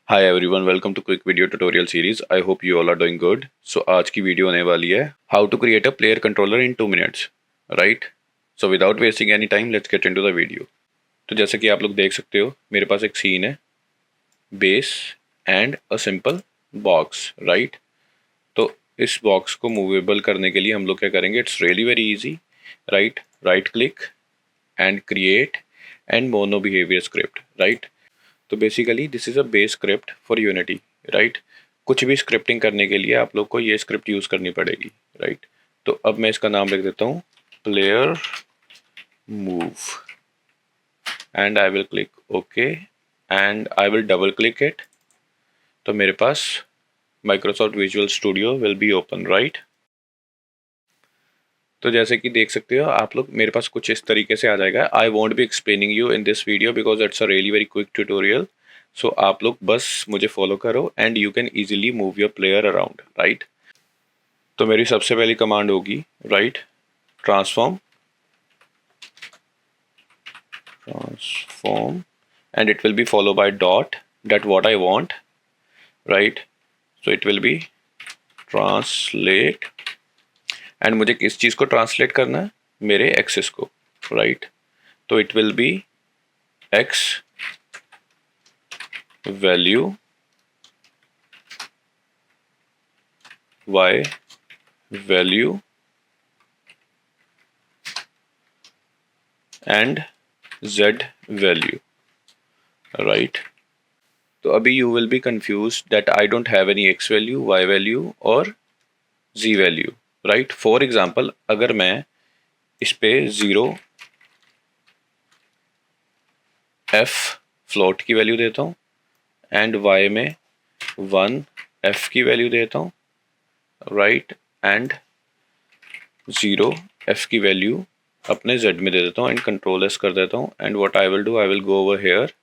Hi everyone, welcome to quick video tutorial series. I hope you all are doing good. So आज की video होने वाली है how to create a player controller in 2 minutes, right. So without wasting any time let's get into the video. तो जैसे कि आप लोग देख सकते हो, मेरे पास एक सीन है, base and a simple box, right. तो इस बॉक्स को मूवेबल करने के लिए हम लोग क्या करेंगे, it's really very easy, right. Right click and create and mono behaviour script, right. तो basically this is a base script for Unity, right. कुछ भी स्क्रिप्टिंग करने के लिए आप लोग को ये स्क्रिप्ट यूज़ करनी पड़ेगी, राइट। तो अब मैं इसका नाम लिख देता हूँ player move and I will click okay and I will double click it. तो मेरे पास Microsoft Visual Studio will be open, right. तो जैसे कि देख सकते हो आप लोग, मेरे पास कुछ इस तरीके से आ जाएगा। I won't be explaining you in this video because it's a really very quick tutorial. So आप लोग बस मुझे फॉलो करो and you can easily move your player around, right. तो मेरी सबसे पहली कमांड होगी, right, transform transform and it will be follow by dot that what I want, right. So it will be translate and मुझे किस चीज़ को translate करना है, मेरे एक्सेस को, राइट। तो it will B x value y value and z value, right. तो अभी you will be confuse that I don't have any x value, y value और z value, right. For example, अगर मैं इस पे 0 f float की value देता हूँ एंड y में 1 f की वैल्यू देता हूँ, राइट, एंड 0 f की वैल्यू अपने z में दे देता हूँ एंड कंट्रोल एस कर देता हूँ। And what I will do, I will go over here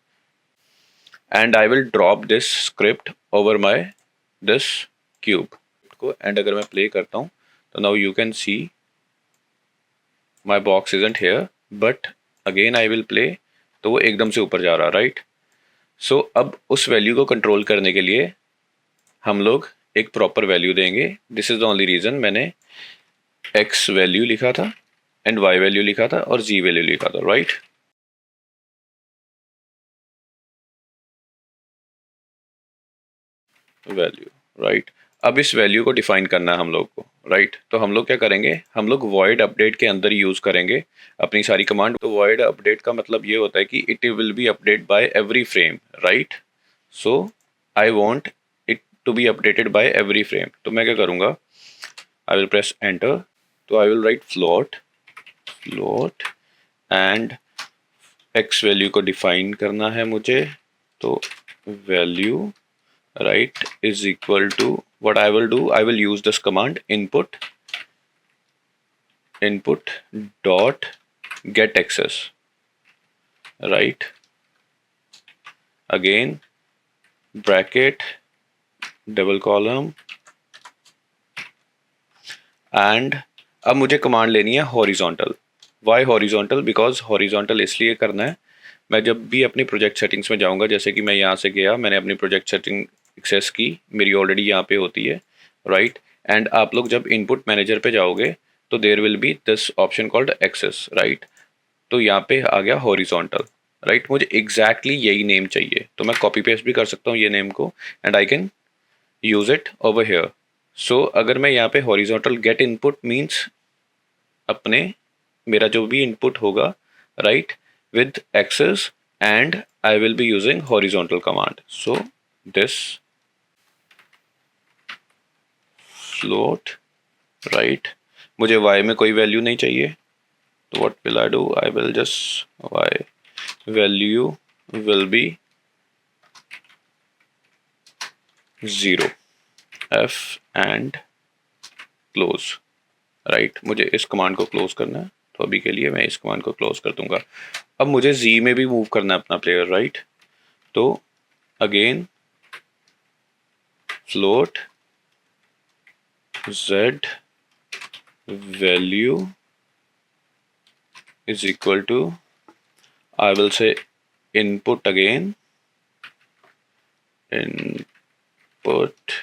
and I will drop this script over my this cube को। एंड अगर मैं प्ले करता हूँ तो now you can see my box isn't here, but again I will play तो वो एकदम से ऊपर जा रहा, राइट। सो अब उस वैल्यू को कंट्रोल करने के लिए हम लोग एक प्रॉपर वैल्यू देंगे। This is the only reason मैंने x वैल्यू लिखा था एंड y वैल्यू लिखा था और z वैल्यू लिखा था, राइट। Value, right. अब इस वैल्यू को डिफाइन करना है हम लोग को, राइट। तो हम लोग क्या करेंगे, हम लोग void अपडेट के अंदर यूज करेंगे अपनी सारी कमांड। तो void अपडेट का मतलब ये होता है कि it will be update by every frame, right. So I want it to be updated by every frame. तो मैं क्या करूँगा, आई विल प्रेस एंटर। तो I will write float and x value को डिफाइन करना है मुझे। तो value, right, is equal to, what I will do, I will use this command input dot get access, right, again bracket double column and अब मुझे command लेनी है horizontal. Why horizontal, because horizontal इसलिए करना है, मैं जब भी अपनी प्रोजेक्ट सेटिंग्स में जाऊंगा, जैसे कि मैं यहाँ से गया, मैंने अपनी प्रोजेक्ट सेटिंग एक्सेस की, मेरी ऑलरेडी यहाँ पे होती है, राइट। एंड आप लोग जब इनपुट मैनेजर पे जाओगे तो there will be this option called axes, right. तो यहाँ पे आ गया हॉरिजॉन्टल, राइट। मुझे एग्जैक्टली यही नेम चाहिए, तो मैं कॉपी पेस्ट भी कर सकता हूँ ये नेम को and I can use it over here. So अगर मैं यहाँ पे हॉरिजॉन्टल गेट इनपुट मीन्स अपने मेरा जो भी इनपुट होगा, right, with axes and I will be using horizontal command. So this float, right, मुझे y में कोई वैल्यू नहीं चाहिए, तो what will I do, I will just y value will be 0 f and close, right. मुझे इस command को close करना है, तो अभी के लिए मैं इस कमांड को क्लोज कर दूंगा। अब मुझे z में भी मूव करना है अपना प्लेयर, राइट। तो again float z value is equal to, I will say input again, input,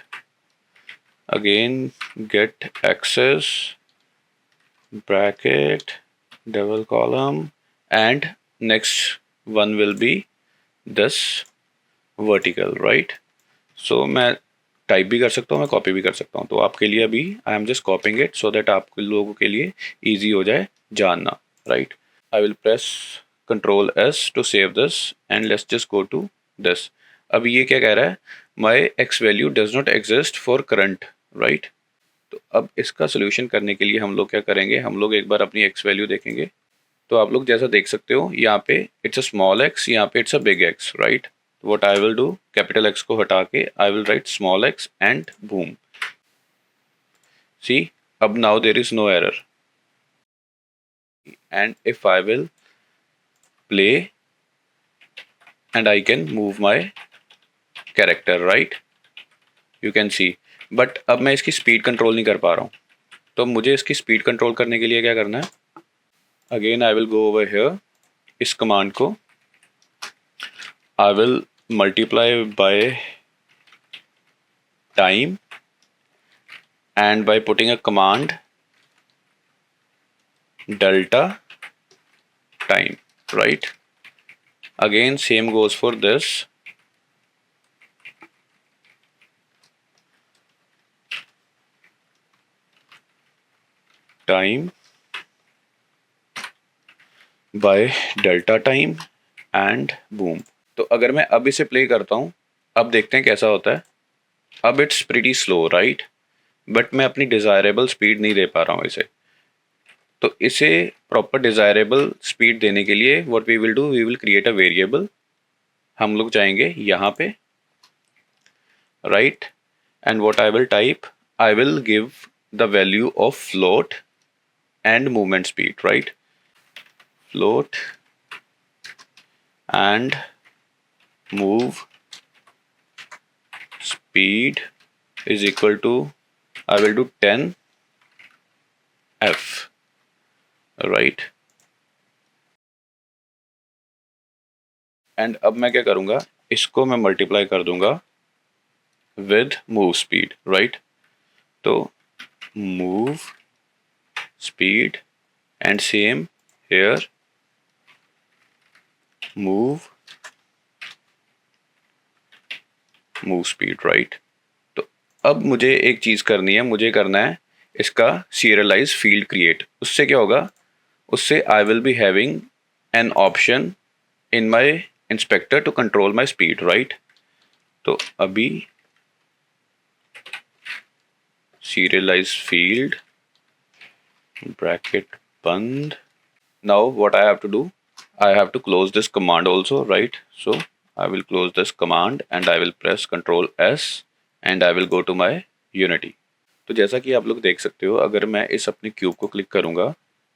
again get access, bracket, double column, and next one will be this vertical, right? So मैं type भी कर सकता हूँ, मैं copy भी कर सकता हूँ. तो आपके लिए अभी I am just copying it so that आप लोगों के लिए ईजी हो जाए जानना, right? I will press control S to save this and let's just go to this. अब ये क्या कह रहा है? My X value does not exist for current, right? तो अब इसका सोल्यूशन करने के लिए हम लोग क्या करेंगे, हम लोग एक बार अपनी एक्स वैल्यू देखेंगे. तो आप लोग जैसा देख सकते हो यहाँ पे इट्स अ स्मॉल एक्स, यहाँ पे it's a big x, right? What I will do, capital x को हटा के I will write small x and boom. See, अब now there is no error. And if I will play and I can move my character, right? You can see. But अब मैं इसकी speed control नहीं कर पा रहा हूँ. तो मुझे इसकी स्पीड कंट्रोल करने के लिए क्या करना है? Again I will go over here. इस कमांड को I will multiply by time and by putting a command delta time, right? Again same goes for this. Time by delta time and boom. तो अगर मैं अब इसे play करता हूँ, अब देखते हैं कैसा होता है. अब it's pretty slow, right? But मैं अपनी डिज़ायरेबल स्पीड नहीं दे पा रहा हूँ इसे. तो इसे प्रॉपर डिज़ायरेबल स्पीड देने के लिए what we will do, we will create a variable. हम लोग जाएंगे यहाँ पे, right? And what I will type, I will give the value of float and movement speed, right? Float and move speed is equal to, I will do 10 f, right? and अब मैं क्या करूँगा, इसको मैं मल्टीप्लाई कर दूंगा with move speed, right? तो move speed and same here move speed, right? तो अब मुझे एक चीज़ करनी है, मुझे करना है इसका serialize field create. उससे क्या होगा, उससे I will be having an option in my inspector to control my speed, right? तो अभी serialize field bracket बंद. Now what I have to do, I have to close this command also, right? So I will close this command and I will press Ctrl S and I will go to my Unity. तो जैसा कि आप लोग देख सकते हो, अगर मैं इस अपने क्यूब को क्लिक करूँगा,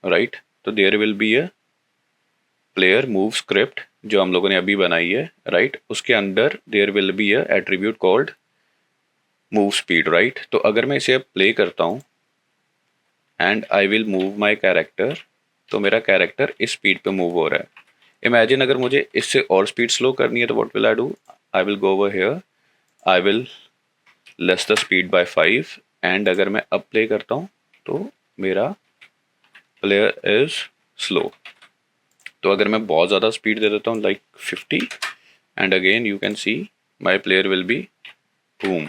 राइट, तो there will be a player move script जो हम लोगों ने अभी बनाई है, राइट? उसके अंदर there will be a attribute called move speed, right? तो अगर मैं इसे अब प्ले करता हूँ and I will move my character, तो मेरा कैरेक्टर इस स्पीड पे मूव हो रहा है. इमेजिन अगर मुझे इससे और स्पीड स्लो करनी है तो what will I do, I will go over here, I will less the speed bye 5 and अगर मैं अब प्ले करता हूँ तो मेरा प्लेयर इज स्लो. तो अगर मैं बहुत ज़्यादा स्पीड दे देता हूँ like 50 and again you can see my player will be boom.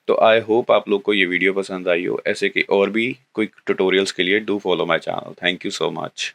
तो आई होप आप लोग को ये वीडियो पसंद आई हो. ऐसे कि और भी क्विक ट्यूटोरियल्स के लिए do follow my channel. Thank you so much.